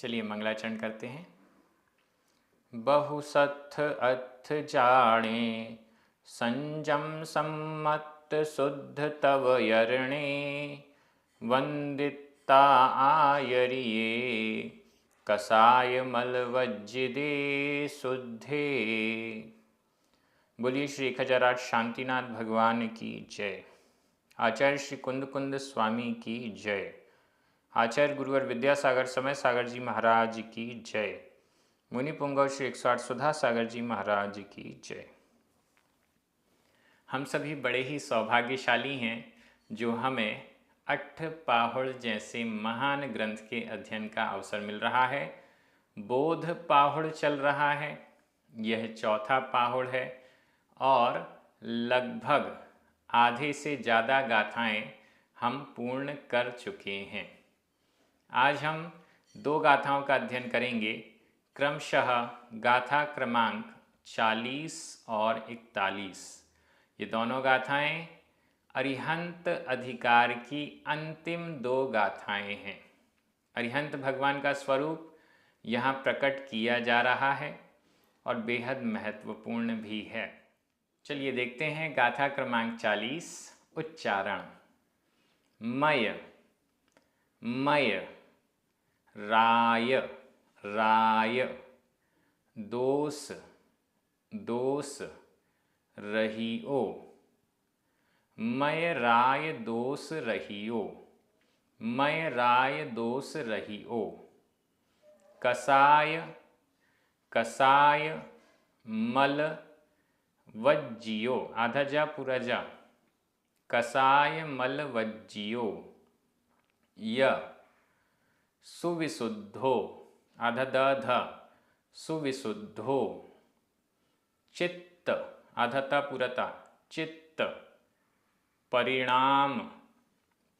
चलिए मंगलाचरण करते हैं। बहुसत्थ अथ जाने संजम सम्मत शुद्ध तव यरणे वंदिता आयरिये कसाय मलवज्जिदे शुद्धे। बोलिए श्री खजराट शांतिनाथ भगवान की जय। आचार्य श्री कुंद कुंद स्वामी की जय। आचार्य गुरुवर विद्यासागर समय सागर जी महाराज की जय। मुनि पुंगव श्री 108 सुधा सागर जी महाराज की जय। हम सभी बड़े ही सौभाग्यशाली हैं जो हमें अट्ठपाहुड़ जैसे महान ग्रंथ के अध्ययन का अवसर मिल रहा है। बोध पाहुड़ चल रहा है, यह चौथा पाहुड़ है और लगभग आधे से ज़्यादा गाथाएं हम पूर्ण कर चुके हैं। आज हम दो गाथाओं का अध्ययन करेंगे, क्रमशः गाथा क्रमांक 40 और 41। ये दोनों गाथाएं अरिहंत अधिकार की अंतिम दो गाथाएं हैं। अरिहंत भगवान का स्वरूप यहाँ प्रकट किया जा रहा है और बेहद महत्वपूर्ण भी है। चलिए देखते हैं गाथा क्रमांक 40। उच्चारण। मय मय, राय राय, दोष दोष, रहियो, मय राय दोष रहियो, मय राय दोष रहियो, कसाय कसाय मल वज्जियो, आधा जा पूरा जा, कसाय मल वज्जियो, य सुविशुद्धो, आधा द ध, सुविशुद्धो, चित्त, आधा ता पुरता, चित्त, परिणाम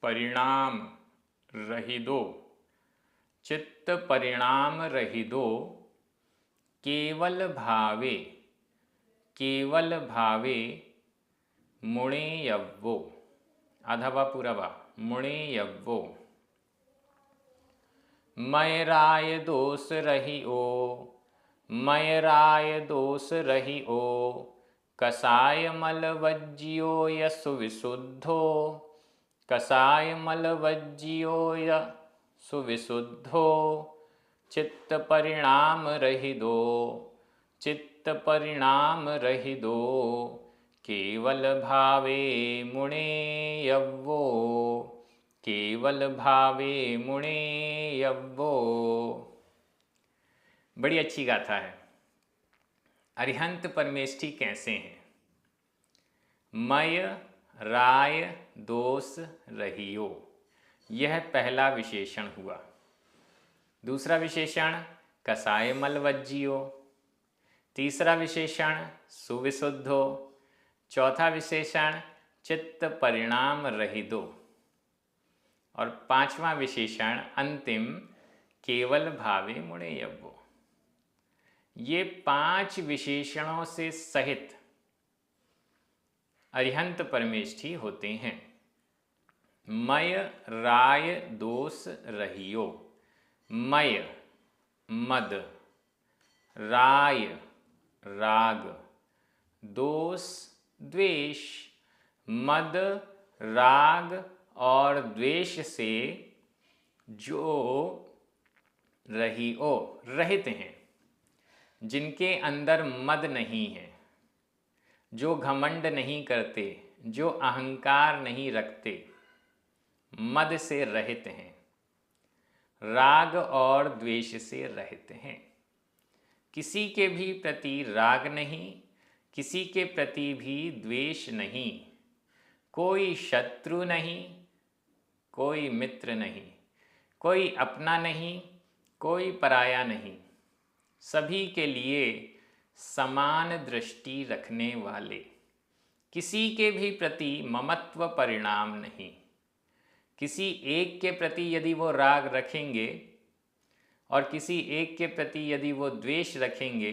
परिणाम रहिदो, चित्त परिणाम रहिदो, केवल भावे केवल भावे, मुणेयव्वो, आधा वा पूरा वा, मुणेयव्वो, मय राय दोष रहियो, मय राय दोष रहियो, कसाय मल वज्जियो यसु विशुद्धो, कसाय मल वज्जियो यसु विशुद्धो, चित्त परिणाम रहिदो, चित्त परिणाम रहिदो, केवल भावे मुणेयव्वो, केवल भावे मुणेयव्वो। बड़ी अच्छी गाथा है। अरिहंत परमेष्ठी कैसे हैं? मय राय दोष रहियो, यह पहला विशेषण हुआ। दूसरा विशेषण कसाय मल वज्जियो, तीसरा विशेषण सुविशुद्धो, चौथा विशेषण चित्त परिणाम रहिदो और पांचवा विशेषण अंतिम केवल भावे मुणेयव्वो। ये 5 विशेषणों से सहित अरिहंत परमेष्ठी होते हैं। मय राय दोष रहियो, मय मद, राय राग, दोष द्वेष, मद राग और द्वेष से जो रहियो रहित हैं, जिनके अंदर मद नहीं है, जो घमंड नहीं करते, जो अहंकार नहीं रखते, मद से रहित हैं, राग और द्वेष से रहित हैं। किसी के भी प्रति राग नहीं, किसी के प्रति भी द्वेष नहीं, कोई शत्रु नहीं, कोई मित्र नहीं, कोई अपना नहीं, कोई पराया नहीं, सभी के लिए समान दृष्टि रखने वाले, किसी के भी प्रति ममत्व परिणाम नहीं। किसी एक के प्रति यदि वो राग रखेंगे और किसी एक के प्रति यदि वो द्वेष रखेंगे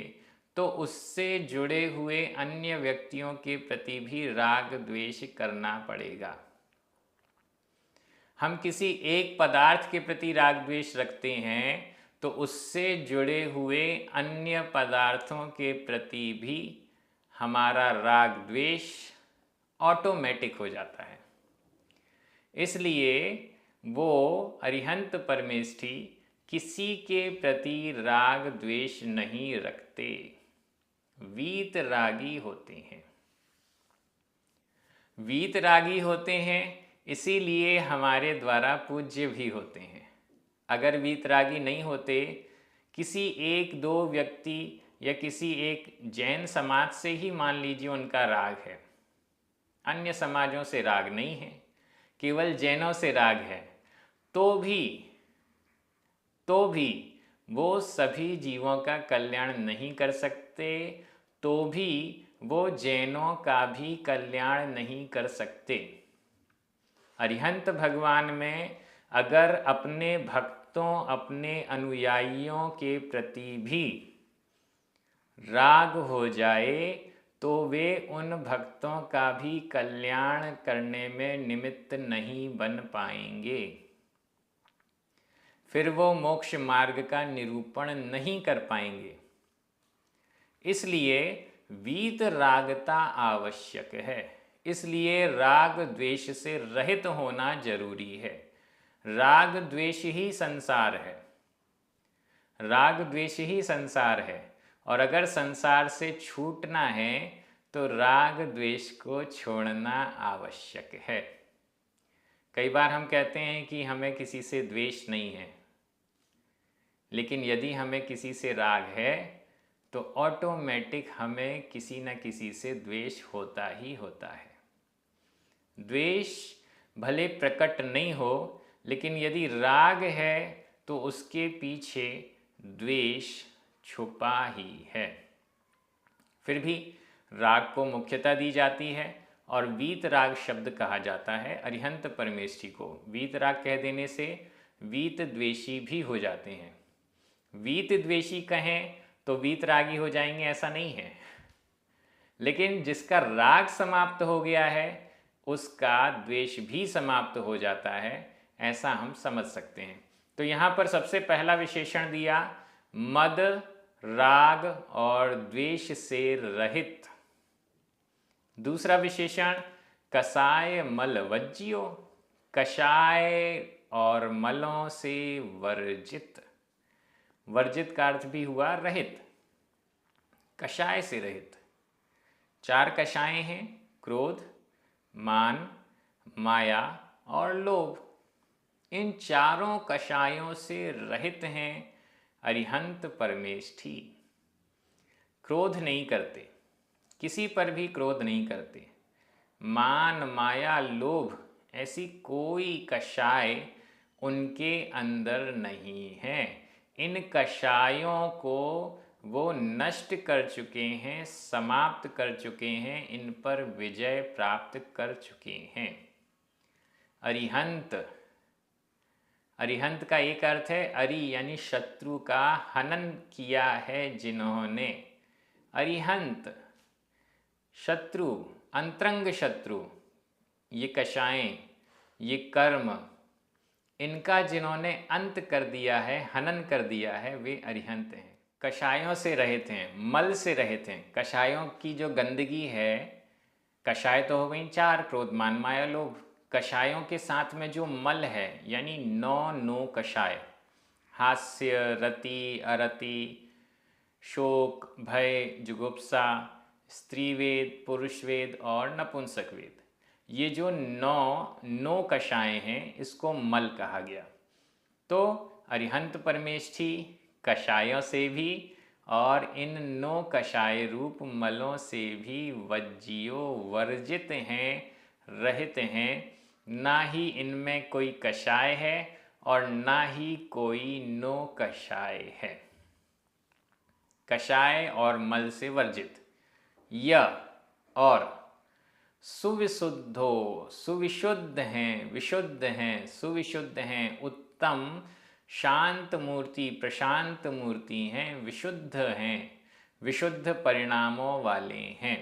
तो उससे जुड़े हुए अन्य व्यक्तियों के प्रति भी राग द्वेष करना पड़ेगा। हम किसी एक पदार्थ के प्रति राग द्वेष रखते हैं तो उससे जुड़े हुए अन्य पदार्थों के प्रति भी हमारा राग द्वेष ऑटोमेटिक हो जाता है। इसलिए वो अरिहंत परमेष्ठी किसी के प्रति राग द्वेष नहीं रखते, वीतरागी होते हैं। वीतरागी होते हैं इसीलिए हमारे द्वारा पूज्य भी होते हैं। अगर वीतरागी नहीं होते, किसी एक दो व्यक्ति या किसी एक जैन समाज से ही मान लीजिए उनका राग है, अन्य समाजों से राग नहीं है, केवल जैनों से राग है, तो भी वो सभी जीवों का कल्याण नहीं कर सकते, तो भी वो जैनों का भी कल्याण नहीं कर सकते। अरिहंत भगवान में अगर अपने भक्तों, अपने अनुयायियों के प्रति भी राग हो जाए तो वे उन भक्तों का भी कल्याण करने में निमित्त नहीं बन पाएंगे, फिर वो मोक्ष मार्ग का निरूपण नहीं कर पाएंगे। इसलिए वीतरागता आवश्यक है। इसलिए राग द्वेष से रहित होना जरूरी है। राग द्वेष ही संसार है, राग द्वेष ही संसार है। और अगर संसार से छूटना है तो राग द्वेष को छोड़ना आवश्यक है। कई बार हम कहते हैं कि हमें किसी से द्वेष नहीं है, लेकिन यदि हमें किसी से राग है तो ऑटोमेटिक हमें किसी न किसी से द्वेष होता ही होता है। द्वेष भले प्रकट नहीं हो, लेकिन यदि राग है तो उसके पीछे द्वेष छुपा ही है। फिर भी राग को मुख्यता दी जाती है और वीतराग शब्द कहा जाता है अरिहंत परमेष्ठी को। वीतराग कह देने से वीत द्वेषी भी हो जाते हैं। वीत द्वेषी कहें तो वीतरागी हो जाएंगे ऐसा नहीं है, लेकिन जिसका राग समाप्त हो गया है उसका द्वेष भी समाप्त हो जाता है, ऐसा हम समझ सकते हैं। तो यहाँ पर सबसे पहला विशेषण दिया मद, राग और द्वेष से रहित। दूसरा विशेषण कषाय मलवज्जियो, कषाय और मलों से वर्जित। वर्जित का अर्थ भी हुआ रहित, कषाय से रहित। 4 कषाय हैं, क्रोध, मान, माया और लोभ। इन चारों कषायों से रहित हैं अरिहंत परमेष्ठी। क्रोध नहीं करते, किसी पर भी क्रोध नहीं करते। मान, माया, लोभ ऐसी कोई कषाय उनके अंदर नहीं है। इन कषायों को वो नष्ट कर चुके हैं, समाप्त कर चुके हैं, इन पर विजय प्राप्त कर चुके हैं। अरिहंत, अरिहंत का एक अर्थ है अरि यानी शत्रु का हनन किया है जिन्होंने। अरिहंत शत्रु, अंतरंग शत्रु, ये कषायें, ये कर्म, इनका जिन्होंने अंत कर दिया है, हनन कर दिया है, वे अरिहंत हैं। कषायों से रहित हैं, मल से रहित हैं। कषायों की जो गंदगी है, कषाय तो हो गई 4, क्रोध, मान, माया, लोभ। कषायों के साथ में जो मल है यानी 9 कषाय, हास्य, रति, अरति, शोक, भय, जुगुप्सा, स्त्रीवेद, पुरुषवेद और नपुंसकवेद, ये जो 9 कषाय हैं इसको मल कहा गया। तो अरिहंत परमेष्ठी कषायों से भी और इन 9 कषाय रूप मलों से भी वज्जियो, वर्जित हैं, रहित हैं। ना ही इनमें कोई कषाय है और ना ही कोई 9 कषाय है। कषाय और मल से वर्जित। यह और सुविशुद्धो, सुविशुद्ध हैं, विशुद्ध हैं, सुविशुद्ध हैं, उत्तम, शांत मूर्ति, प्रशांत मूर्ति हैं, विशुद्ध हैं, विशुद्ध परिणामों वाले हैं।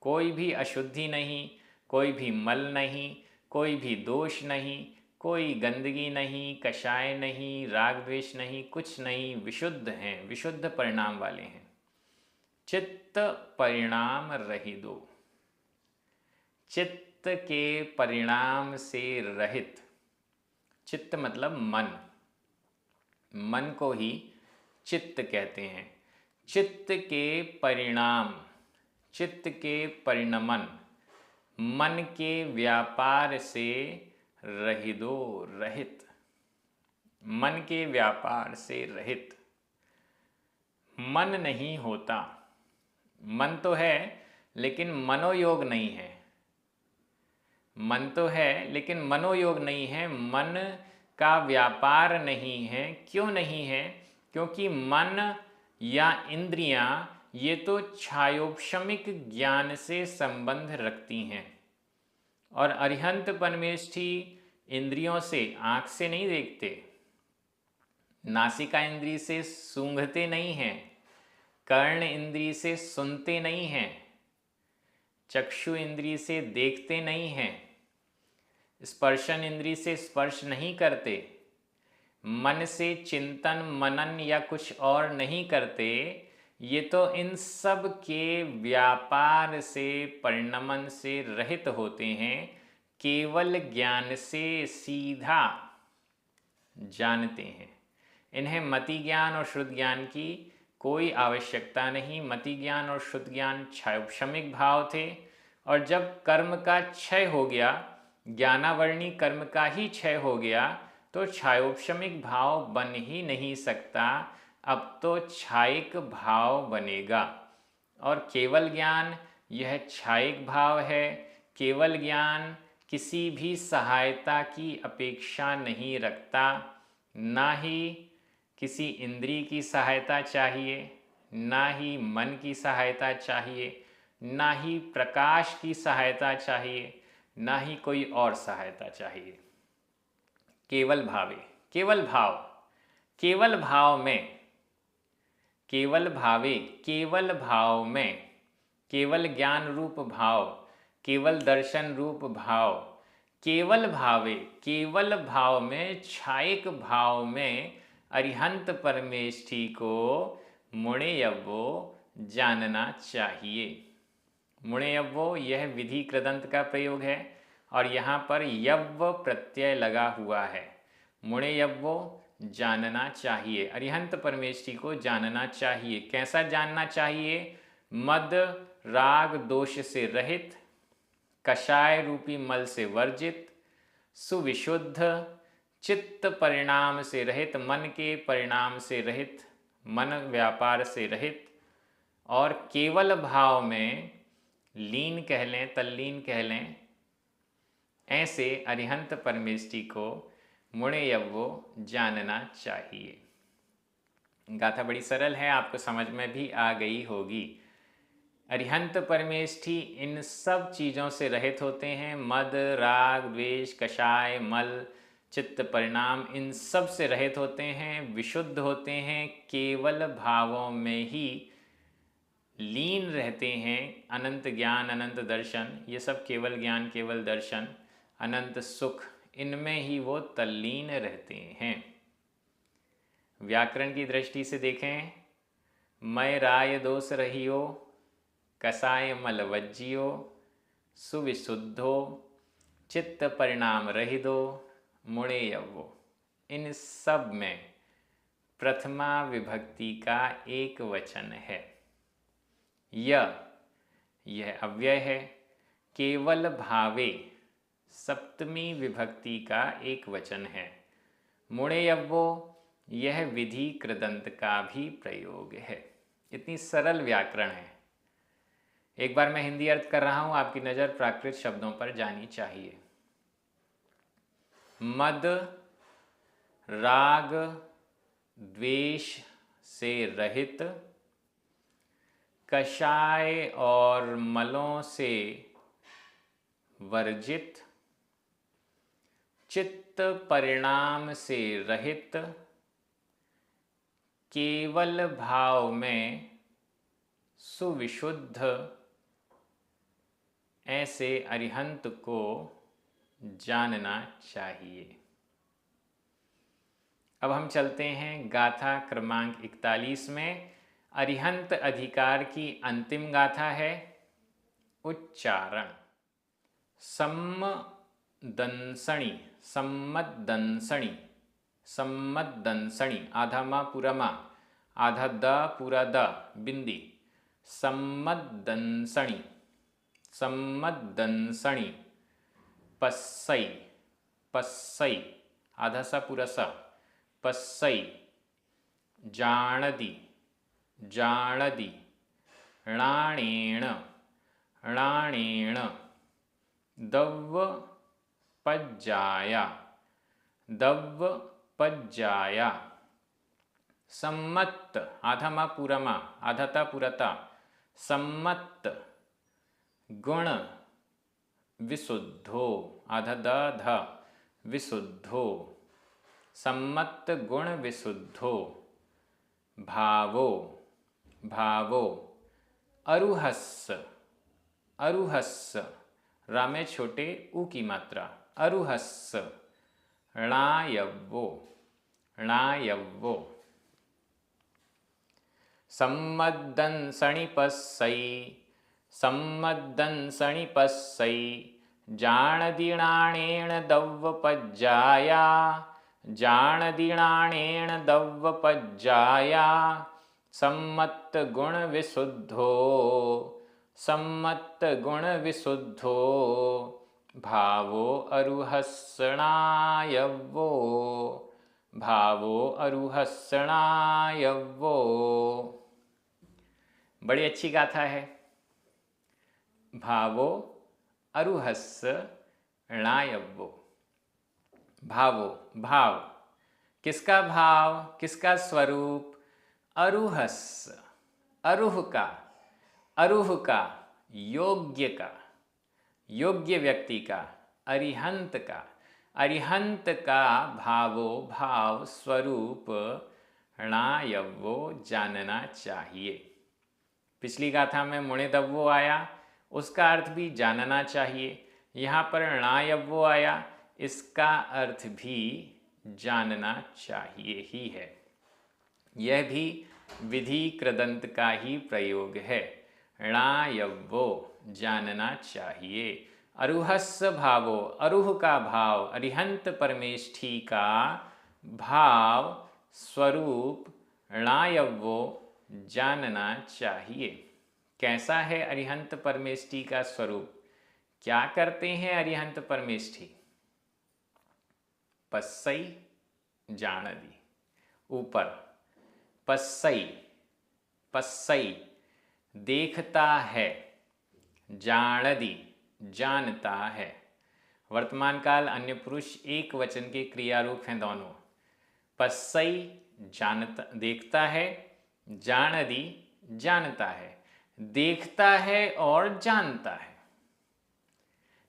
कोई भी अशुद्धि नहीं, कोई भी मल नहीं, कोई भी दोष नहीं, कोई गंदगी नहीं, कषाय नहीं, राग द्वेष नहीं, कुछ नहीं, विशुद्ध हैं, विशुद्ध परिणाम वाले हैं। चित्त परिणाम रहितो, चित्त के परिणाम से रहित। चित्त मतलब मन, मन को ही चित्त कहते हैं। चित्त के परिणाम, चित्त के परिणमन, मन के व्यापार से रहितो, रहित, मन के व्यापार से रहित। मन नहीं होता, मन तो है लेकिन मनोयोग नहीं है। मन तो है लेकिन मनोयोग नहीं है, मन का व्यापार नहीं है। क्यों नहीं है? क्योंकि मन या इंद्रियां ये तो छायोपशमिक ज्ञान से संबंध रखती हैं। और अरिहंत परमेष्ठी इंद्रियों से, आँख से नहीं देखते, नासिका इंद्री से सूंघते नहीं हैं, कर्ण इंद्री से सुनते नहीं हैं, चक्षु इंद्री से देखते नहीं हैं, स्पर्शन इंद्री से स्पर्श नहीं करते, मन से चिंतन मनन या कुछ और नहीं करते। ये तो इन सब के व्यापार से, परिणमन से रहित होते हैं, केवल ज्ञान से सीधा जानते हैं। इन्हें मति ज्ञान और शुद्ध ज्ञान की कोई आवश्यकता नहीं। मति ज्ञान और शुद्ध ज्ञान क्षयक्षमिक भाव थे, और जब कर्म का क्षय हो गया, ज्ञानावर्णी कर्म का ही क्षय हो गया, तो छायोपशमिक भाव बन ही नहीं सकता। अब तो छायिक भाव बनेगा। और केवल ज्ञान यह छायिक भाव है। केवल ज्ञान किसी भी सहायता की अपेक्षा नहीं रखता, ना ही किसी इंद्रिय की सहायता चाहिए, ना ही मन की सहायता चाहिए, ना ही प्रकाश की सहायता चाहिए, ना ही कोई और सहायता चाहिए। केवल भावे, केवल भाव, केवल भाव में, केवल भावे, केवल भाव में, केवल ज्ञान रूप भाव, केवल दर्शन रूप भाव, केवल भावे, केवल भाव में, छायिक भाव में अरिहंत परमेष्ठी को मुणेयव्वो जानना चाहिए। मुणेयव्वो यह विधि कृदंत का प्रयोग है, और यहाँ पर यव्व प्रत्यय लगा हुआ है। मुणेयव्वो जानना चाहिए, अरिहंत परमेष्ठी को जानना चाहिए। कैसा जानना चाहिए? मद राग दोष से रहित, कषाय रूपी मल से वर्जित, सुविशुद्ध, चित्त परिणाम से रहित, मन के परिणाम से रहित, मन व्यापार से रहित, और केवल भाव में लीन कह लें, तल्लीन कह लें। ऐसे अरिहंत परमेष्ठी को मुणेयव्वो जानना चाहिए। गाथा बड़ी सरल है, आपको समझ में भी आ गई होगी। अरिहंत परमेष्ठी इन सब चीज़ों से रहित होते हैं। मद राग द्वेष कषाय मल चित्त परिणाम, इन सब से रहित होते हैं, विशुद्ध होते हैं, केवल भावों में ही लीन रहते हैं। अनंत ज्ञान, अनंत दर्शन, ये सब केवल ज्ञान, केवल दर्शन, अनंत सुख, इनमें ही वो तल्लीन रहते हैं। व्याकरण की दृष्टि से देखें, मैं राय दोष रहियो, कसाय मल वज्जियो, सुविशुद्धो, चित्त परिणाम रहिदो, मुणेयव्वो। इन सब में प्रथमा विभक्ति का एक वचन है। यह अव्यय है। केवल भावे सप्तमी विभक्ति का एक वचन है। मुणेयव्वो यह विधि कृदंत का भी प्रयोग है। इतनी सरल व्याकरण है। एक बार मैं हिंदी अर्थ कर रहा हूं, आपकी नज़र प्राकृत शब्दों पर जानी चाहिए। मद राग द्वेष से रहित, कषाय और मलों से वर्जित, चित्त परिणाम से रहित, केवल भाव में सुविशुद्ध, ऐसे अरिहंत को जानना चाहिए। अब हम चलते हैं गाथा क्रमांक 41 में। अरिहंत अधिकार की अंतिम गाथा है उच्चारण। सम्मदंसणी, सम्मदंसणी, सम्मदंसणी, आधा मा पूरा मा, आधा द पूरा द, बिंदी। सम्मदंसणी, सम्मदंसणी। पस्सई, पस्सई, आधा सा पूरा सा, पस्सई। जाणदी, जाणदी। णाणेण, णाणेण। दव्वपज्जाया, दव्वपज्जाया। सम्मत, आधा मा पूरा मा, आधा ता पूरा ता, सम्मत। गुण विशुद्धो, आधा द ध, विशुद्धो। सम्मत गुण विशुद्धो। भावो, भावो। अरुहस्स, अरुहस्स, रा में छोटे ऊ की मात्रा, अरुहस्स। णायव्वो, णायव्वो। सम्मदंसणि पस्सै, सम्मदंसणि पस्सै। जाणदिणाणेण दव्वपज्जाया, जाणदिणाणेण दव्वपज्जाया। सम्मत गुण विशुद्धो, सम्मत गुण विशुद्धो। भावो अरुहस्सणायव्वो, भावो अरुहस्सणायव्वो। बड़ी अच्छी गाथा है। भावो अरुहस्स णायव्वो। भावो, भाव, किसका भाव, किसका स्वरूप? अरुहस्स, अरुह का, अरुह का, योग्य का, योग्य व्यक्ति का, अरिहंत का, अरिहंत का भावो, भाव, स्वरूप णायव्वो, जानना चाहिए। पिछली गाथा में मुणिदव्वो आया, उसका अर्थ भी जानना चाहिए। यहाँ पर णायव्वो आया, इसका अर्थ भी जानना चाहिए ही है। यह भी विधि कृदंत का ही प्रयोग है। णायव्वो, जानना चाहिए। अरुहस्स भावो, अरुह का भाव, अरिहंत परमेष्ठी का भाव, स्वरूप णायव्वो, जानना चाहिए। कैसा है अरिहंत परमेष्ठी का स्वरूप? क्या करते हैं अरिहंत परमेष्ठी? पस्सई, जाणदी, ऊपर। पस्सई, पस्सई, देखता है। जाणदी, जानता है। वर्तमान काल अन्य पुरुष एक वचन के क्रिया रूप हैं दोनों। पस्सई, जानता, देखता है। जाणदी, जानता है। देखता है और जानता है,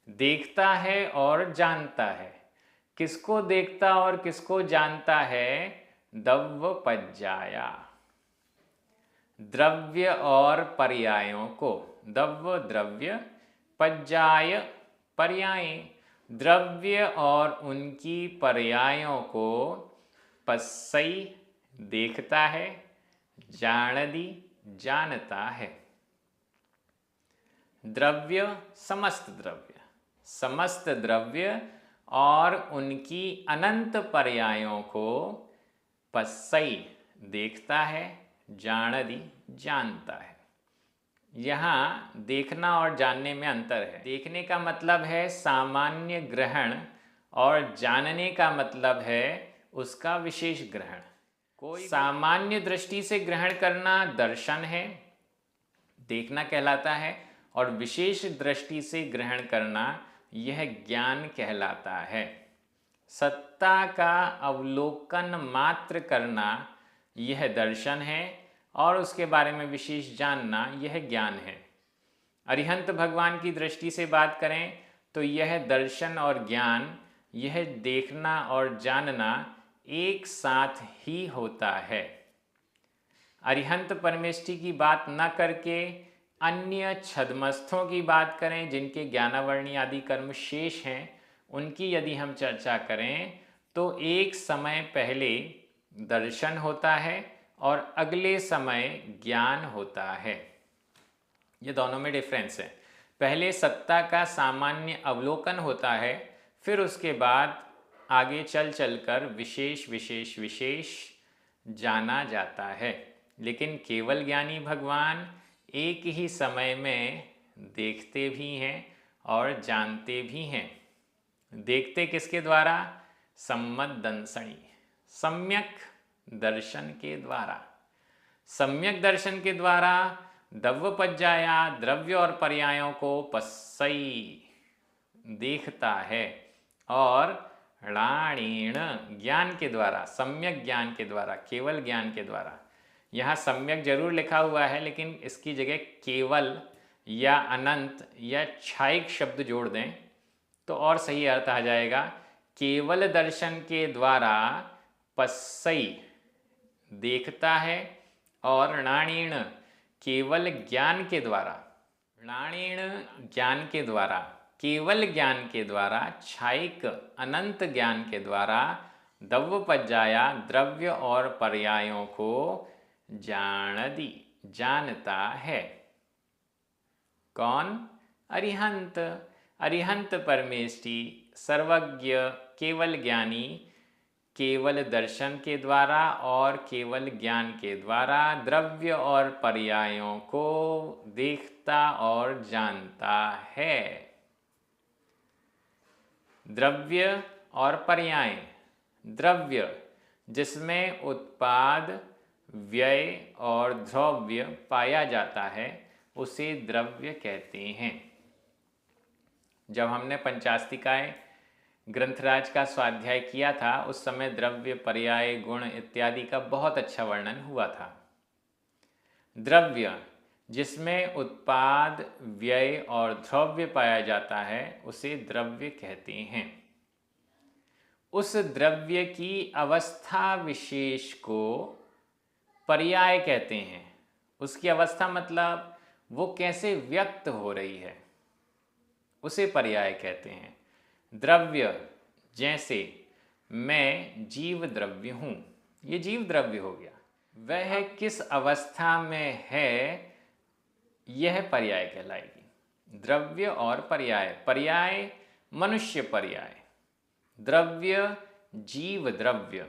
देखता है और जानता है। किसको देखता और किसको जानता है? दव्वपज्जाया, द्रव्य और पर्यायों को। दव्व द्रव्य, पज्जाय पर्याय। द्रव्य और उनकी पर्यायों को पस्सई देखता है, जाणदी जानता है। द्रव्य, समस्त द्रव्य, समस्त द्रव्य और उनकी अनंत पर्यायों को पस्सई देखता है, जाणदी जानता है। यहाँ देखना और जानने में अंतर है। देखने का मतलब है सामान्य ग्रहण और जानने का मतलब है उसका विशेष ग्रहण। कोई सामान्य दृष्टि से ग्रहण करना दर्शन है, देखना कहलाता है, और विशेष दृष्टि से ग्रहण करना यह ज्ञान कहलाता है। सत्ता का अवलोकन मात्र करना यह दर्शन है और उसके बारे में विशेष जानना यह ज्ञान है। अरिहंत भगवान की दृष्टि से बात करें तो यह दर्शन और ज्ञान, यह देखना और जानना एक साथ ही होता है। अरिहंत परमेष्ठी की बात न करके अन्य छद्मस्थों की बात करें जिनके ज्ञानावरणी आदि कर्म शेष हैं, उनकी यदि हम चर्चा करें तो एक समय पहले दर्शन होता है और अगले समय ज्ञान होता है। ये दोनों में डिफरेंस है। पहले सत्ता का सामान्य अवलोकन होता है, फिर उसके बाद आगे चल चलकर विशेष विशेष विशेष जाना जाता है। लेकिन केवल ज्ञानी भगवान एक ही समय में देखते भी हैं और जानते भी हैं। देखते किसके द्वारा? सम्मत दंसणी, सम्यक दर्शन के द्वारा। सम्यक दर्शन के द्वारा दव्वपज्जाया द्रव्य और पर्यायों को पस्सई देखता है, और णाणीण ज्ञान के द्वारा, सम्यक ज्ञान के द्वारा, केवल ज्ञान के द्वारा। यहाँ सम्यक जरूर लिखा हुआ है, लेकिन इसकी जगह केवल या अनंत या क्षायिक शब्द जोड़ दें तो और सही अर्थ आ जाएगा। केवल दर्शन के द्वारा पस्सई देखता है, और णाणीण केवल ज्ञान के द्वारा, णाणीण ज्ञान के द्वारा, केवल ज्ञान के द्वारा, क्षायिक अनंत ज्ञान के द्वारा दव्वपज्जाया द्रव्य और पर्यायों को जाणदी जानता है। कौन? अरिहंत। अरिहंत परमेष्टि सर्वज्ञ केवल ज्ञानी केवल दर्शन के द्वारा और केवल ज्ञान के द्वारा द्रव्य और पर्यायों को देखता और जानता है। द्रव्य और पर्याय। द्रव्य जिसमें उत्पाद, व्यय और द्रव्य पाया जाता है उसे द्रव्य कहते हैं। जब हमने पंचास्तिकाय ग्रंथराज का स्वाध्याय किया था उस समय द्रव्य, पर्याय, गुण इत्यादि का बहुत अच्छा वर्णन हुआ था। द्रव्य जिसमें उत्पाद, व्यय और द्रव्य पाया जाता है उसे द्रव्य कहते हैं। उस द्रव्य की अवस्था विशेष को पर्याय कहते हैं। उसकी अवस्था मतलब वो कैसे व्यक्त हो रही है उसे पर्याय कहते हैं। द्रव्य जैसे मैं जीव द्रव्य हूँ, ये जीव द्रव्य हो गया। वह किस अवस्था में है यह पर्याय कहलाएगी। द्रव्य और पर्याय। पर्याय मनुष्य पर्याय, द्रव्य जीव द्रव्य।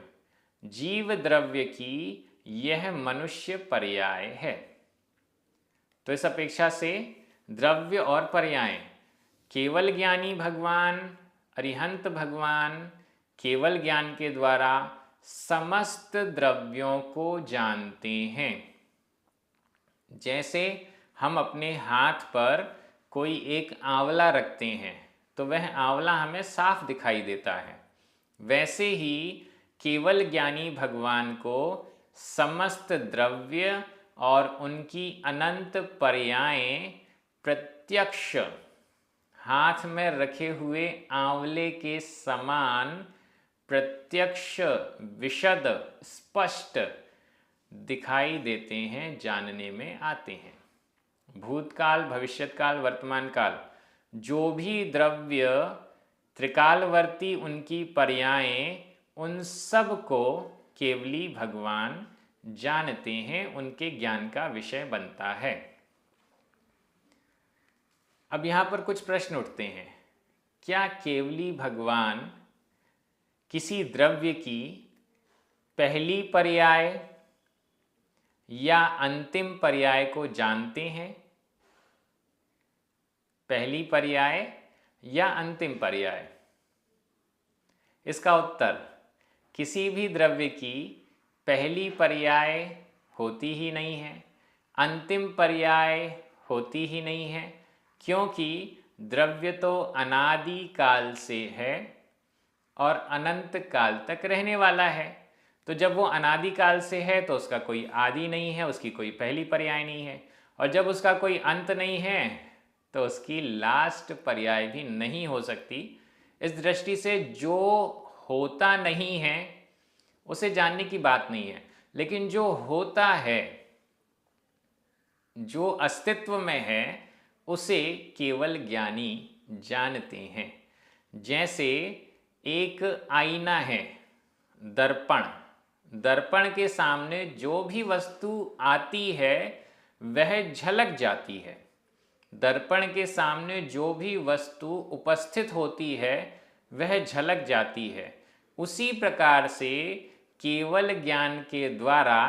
जीव द्रव्य की यह मनुष्य पर्याय है। तो इस अपेक्षा से द्रव्य और पर्याय, केवल ज्ञानी भगवान, अरिहंत भगवान केवल ज्ञान के द्वारा समस्त द्रव्यों को जानते हैं। जैसे हम अपने हाथ पर कोई एक आंवला रखते हैं तो वह आंवला हमें साफ दिखाई देता है, वैसे ही केवल ज्ञानी भगवान को समस्त द्रव्य और उनकी अनंत पर्यायें प्रत्यक्ष हाथ में रखे हुए आंवले के समान प्रत्यक्ष, विशद, स्पष्ट दिखाई देते हैं, जानने में आते हैं। भूतकाल, भविष्यत्काल, वर्तमान काल जो भी द्रव्य त्रिकालवर्ती उनकी पर्यायें, उन सब को केवली भगवान जानते हैं, उनके ज्ञान का विषय बनता है। अब यहाँ पर कुछ प्रश्न उठते हैं। क्या केवली भगवान किसी द्रव्य की पहली पर्याय या अंतिम पर्याय को जानते हैं? पहली पर्याय या अंतिम पर्याय? इसका उत्तर, किसी भी द्रव्य की पहली पर्याय होती ही नहीं है, अंतिम पर्याय होती ही नहीं है, क्योंकि द्रव्य तो अनादि काल से है और अनंत काल तक रहने वाला है। तो जब वो अनादि काल से है तो उसका कोई आदि नहीं है, उसकी कोई पहली पर्याय नहीं है, और जब उसका कोई अंत नहीं है तो उसकी लास्ट पर्याय भी नहीं हो सकती। इस दृष्टि से जो होता नहीं है उसे जानने की बात नहीं है, लेकिन जो होता है, जो अस्तित्व में है, उसे केवल ज्ञानी जानते हैं। जैसे एक आईना है, दर्पण, दर्पण के सामने जो भी वस्तु आती है वह झलक जाती है। दर्पण के सामने जो भी वस्तु उपस्थित होती है वह झलक जाती है। उसी प्रकार से केवल ज्ञान के द्वारा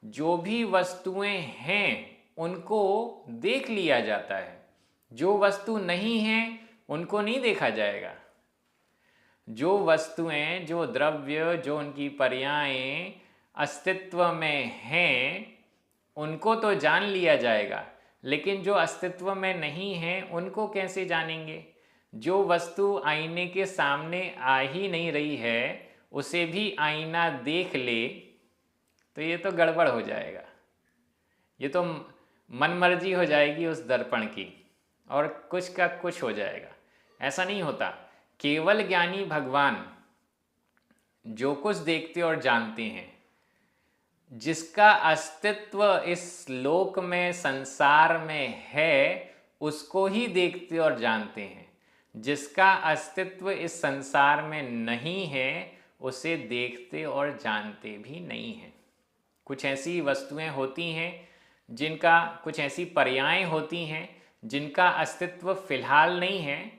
जो भी वस्तुएं हैं उनको देख लिया जाता है। जो वस्तु नहीं है उनको नहीं देखा जाएगा। जो वस्तुएं, जो द्रव्य, जो उनकी पर्यायें अस्तित्व में हैं उनको तो जान लिया जाएगा, लेकिन जो अस्तित्व में नहीं हैं उनको कैसे जानेंगे? जो वस्तु आईने के सामने आ ही नहीं रही है उसे भी आईना देख ले तो ये तो गड़बड़ हो जाएगा। ये तो मनमर्जी हो जाएगी उस दर्पण की और कुछ का कुछ हो जाएगा। ऐसा नहीं होता। केवल ज्ञानी भगवान जो कुछ देखते और जानते हैं, जिसका अस्तित्व इस लोक में, संसार में है, उसको ही देखते और जानते हैं। जिसका अस्तित्व इस संसार में नहीं है उसे देखते और जानते भी नहीं हैं। कुछ ऐसी वस्तुएं होती हैं जिनका, कुछ ऐसी पर्यायें होती हैं जिनका अस्तित्व फिलहाल नहीं है,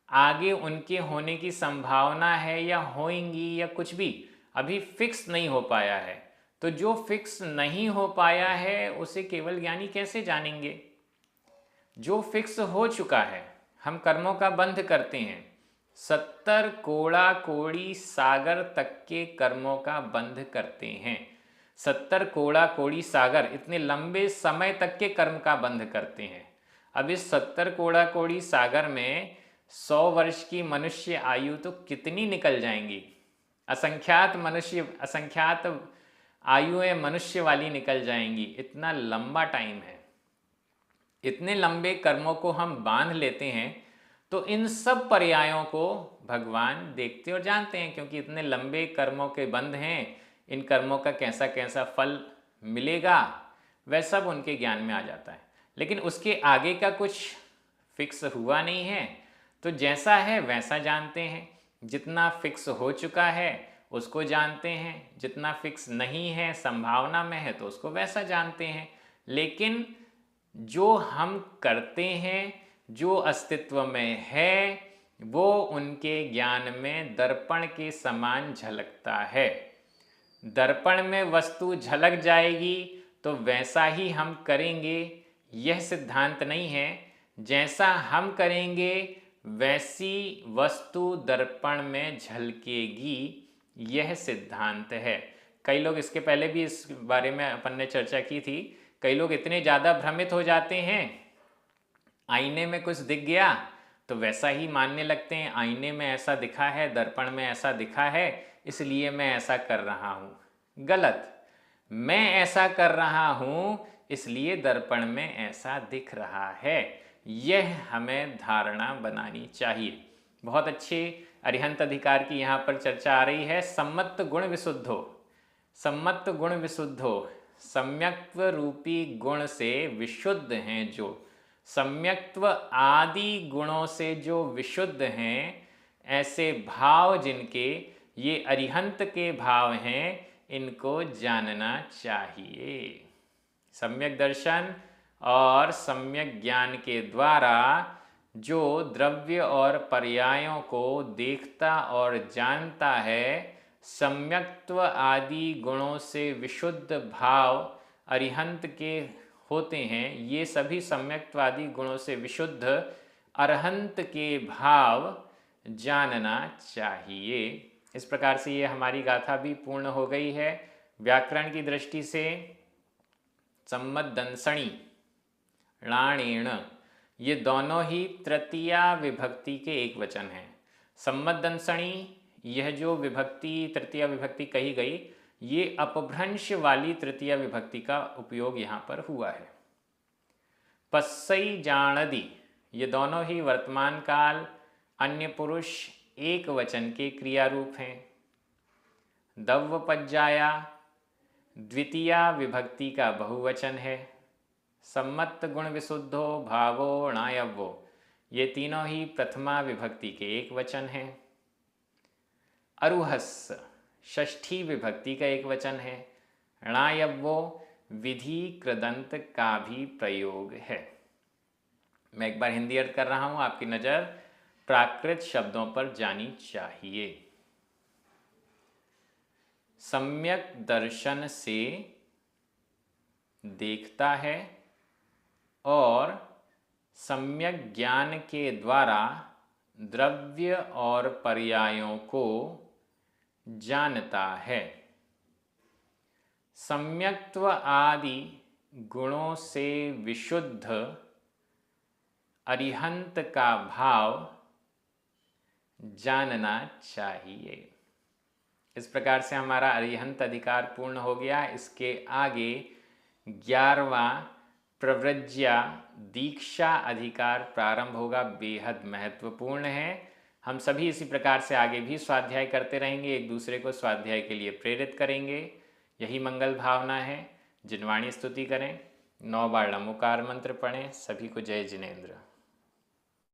आगे उनके होने की संभावना है या होंगी या कुछ भी अभी फिक्स नहीं हो पाया है। तो जो फिक्स नहीं हो पाया है उसे केवल ज्ञानी कैसे जानेंगे? जो फिक्स हो चुका है, हम कर्मों का बंध करते हैं। 70 कोड़ा कोड़ी सागर तक के कर्मों का बंध करते हैं। 70 कोड़ा कोड़ी सागर, इतने लंबे समय तक के कर्म का बंध करते हैं। अब इस 70 कोड़ा कोड़ी सागर में 100 वर्ष की मनुष्य आयु तो कितनी निकल जाएंगी। असंख्यात मनुष्य, असंख्यात आयुएं मनुष्य वाली निकल जाएंगी। इतना लंबा टाइम है। इतने लंबे कर्मों को हम बांध लेते हैं तो इन सब पर्यायों को भगवान देखते और जानते हैं, क्योंकि इतने लंबे कर्मों के बंध हैं। इन कर्मों का कैसा कैसा फल मिलेगा वह सब उनके ज्ञान में आ जाता है। लेकिन उसके आगे का कुछ फिक्स हुआ नहीं है, तो जैसा है वैसा जानते हैं। जितना फिक्स हो चुका है उसको जानते हैं, जितना फिक्स नहीं है, संभावना में है, तो उसको वैसा जानते हैं। लेकिन जो हम करते हैं, जो अस्तित्व में है, वो उनके ज्ञान में दर्पण के समान झलकता है। दर्पण में वस्तु झलक जाएगी तो वैसा ही हम करेंगे, यह सिद्धांत नहीं है। जैसा हम करेंगे वैसी वस्तु दर्पण में झलकेगी, यह सिद्धांत है। कई लोग, इसके पहले भी इस बारे में अपन ने चर्चा की थी, कई लोग इतने ज़्यादा भ्रमित हो जाते हैं, आईने में कुछ दिख गया तो वैसा ही मानने लगते हैं। आईने में ऐसा दिखा है, दर्पण में ऐसा दिखा है, इसलिए मैं ऐसा कर रहा हूँ। गलत। मैं ऐसा कर रहा हूँ इसलिए दर्पण में ऐसा दिख रहा है। यह हमें धारणा बनानी चाहिए। बहुत अच्छे अरिहंत अधिकार की यहाँ पर चर्चा आ रही है। सम्मत गुण विशुद्धो, सम्मत गुण विशुद्धो, सम्यक्त्व रूपी गुण से विशुद्ध हैं जो, सम्यक्त्व आदि गुणों से जो विशुद्ध हैं, ऐसे भाव जिनके, ये अरिहंत के भाव हैं, इनको जानना चाहिए। सम्यक दर्शन और सम्यक ज्ञान के द्वारा जो द्रव्य और पर्यायों को देखता और जानता है, सम्यक्त्व आदि गुणों से विशुद्ध भाव अरिहंत के होते हैं। ये सभी सम्यक्त्व आदि गुणों से विशुद्ध अरहंत के भाव जानना चाहिए। इस प्रकार से ये हमारी गाथा भी पूर्ण हो गई है। व्याकरण की दृष्टि से सम्मदंसणी, णाणेण, ये दोनों ही तृतीया विभक्ति के एक वचन हैं। सम्मदंसणी, यह जो विभक्ति, तृतीया विभक्ति कही गई, ये अपभ्रंश वाली तृतीया विभक्ति का उपयोग यहाँ पर हुआ है। पस्सई जाणदी, ये दोनों ही वर्तमान काल अन्य पुरुष एक वचन के क्रिया रूप हैं। दव्वपज्जाया द्वितीया विभक्ति का बहुवचन है। सम्मत गुण विशुद्धो भावो णायव्वो, ये तीनों ही प्रथमा विभक्ति के एक वचन हैं। अरुहस, षष्ठी विभक्ति का एक वचन है। णायव्वो विधि कृदंत का भी प्रयोग है। मैं एक बार हिंदी अर्थ कर रहा हूं, आपकी नज़र प्राकृत शब्दों पर जानी चाहिए। सम्यक दर्शन से देखता है और सम्यक ज्ञान के द्वारा द्रव्य और पर्यायों को जानता है। सम्यक्त्व आदि गुणों से विशुद्ध अरिहंत का भाव जानना चाहिए। इस प्रकार से हमारा अरिहंत अधिकार पूर्ण हो गया। इसके आगे 11वां प्रव्रज्या दीक्षा अधिकार प्रारंभ होगा, बेहद महत्वपूर्ण है। हम सभी इसी प्रकार से आगे भी स्वाध्याय करते रहेंगे, एक दूसरे को स्वाध्याय के लिए प्रेरित करेंगे। यही मंगल भावना है। जिनवाणी स्तुति करें, 9 बार नमोकार मंत्र पढ़ें। सभी को जय जिनेंद्र।